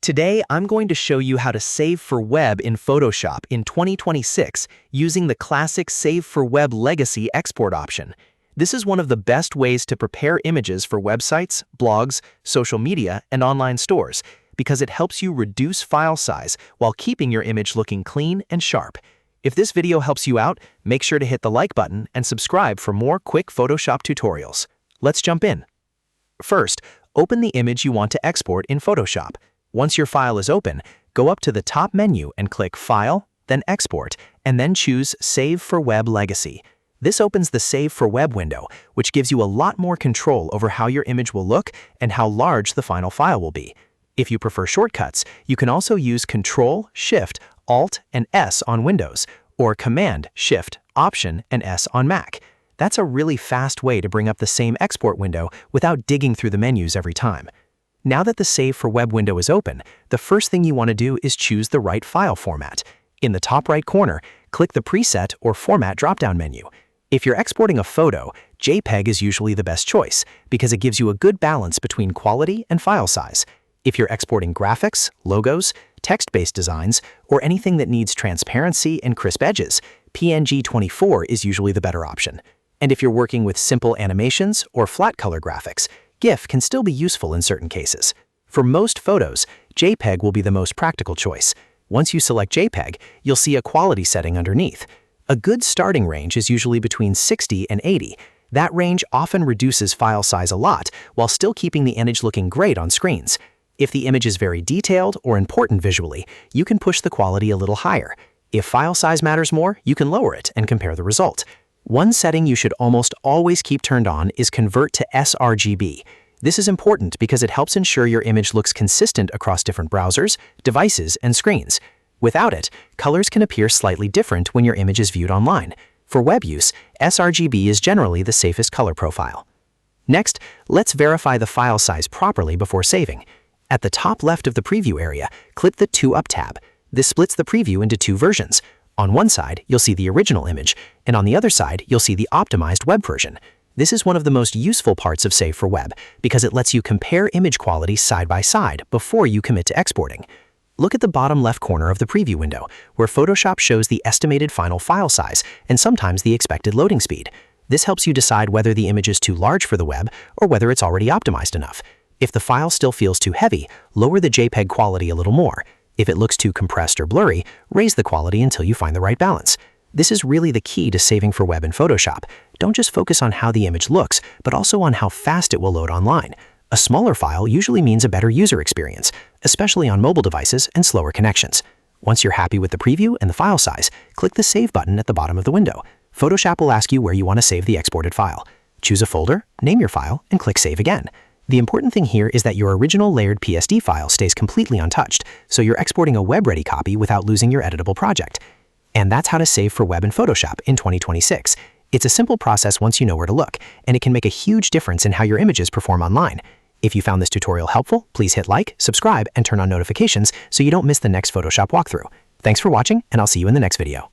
Today, I'm going to show you how to save for web in Photoshop in 2026 using the classic Save for Web Legacy export option. This is one of the best ways to prepare images for websites, blogs, social media, and online stores because it helps you reduce file size while keeping your image looking clean and sharp. If this video helps you out, make sure to hit the like button and subscribe for more quick Photoshop tutorials. Let's jump in. First, open the image you want to export in Photoshop. Once your file is open, go up to the top menu and click File, then Export, and then choose Save for Web Legacy. This opens the Save for Web window, which gives you a lot more control over how your image will look and how large the final file will be. If you prefer shortcuts, you can also use Control, Shift, Alt, and S on Windows, or Command, Shift, Option, and S on Mac. That's a really fast way to bring up the same export window without digging through the menus every time. Now that the Save for Web window is open, the first thing you want to do is choose the right file format. In the top right corner, click the Preset or Format drop-down menu. If you're exporting a photo, JPEG is usually the best choice because it gives you a good balance between quality and file size. If you're exporting graphics, logos, text-based designs, or anything that needs transparency and crisp edges, PNG 24 is usually the better option. And if you're working with simple animations or flat color graphics, GIF can still be useful in certain cases. For most photos, JPEG will be the most practical choice. Once you select JPEG, you'll see a quality setting underneath. A good starting range is usually between 60 and 80. That range often reduces file size a lot while still keeping the image looking great on screens. If the image is very detailed or important visually, you can push the quality a little higher. If file size matters more, you can lower it and compare the result. One setting you should almost always keep turned on is Convert to sRGB. This is important because it helps ensure your image looks consistent across different browsers, devices, and screens. Without it, colors can appear slightly different when your image is viewed online. For web use, sRGB is generally the safest color profile. Next, let's verify the file size properly before saving. At the top left of the preview area, click the 2-up tab. This splits the preview into two versions. On one side, you'll see the original image, and on the other side, you'll see the optimized web version. This is one of the most useful parts of Save for Web because it lets you compare image quality side by side before you commit to exporting. Look at the bottom left corner of the preview window, where Photoshop shows the estimated final file size and sometimes the expected loading speed. This helps you decide whether the image is too large for the web or whether it's already optimized enough. If the file still feels too heavy, lower the JPEG quality a little more. If it looks too compressed or blurry, raise the quality until you find the right balance. This is really the key to saving for web in Photoshop. Don't just focus on how the image looks, but also on how fast it will load online. A smaller file usually means a better user experience, especially on mobile devices and slower connections. Once you're happy with the preview and the file size, click the Save button at the bottom of the window. Photoshop will ask you where you want to save the exported file. Choose a folder, name your file, and click Save again. The important thing here is that your original layered PSD file stays completely untouched, so you're exporting a web-ready copy without losing your editable project. And that's how to save for web in Photoshop in 2026. It's a simple process once you know where to look, and it can make a huge difference in how your images perform online. If you found this tutorial helpful, please hit like, subscribe, and turn on notifications so you don't miss the next Photoshop walkthrough. Thanks for watching, and I'll see you in the next video.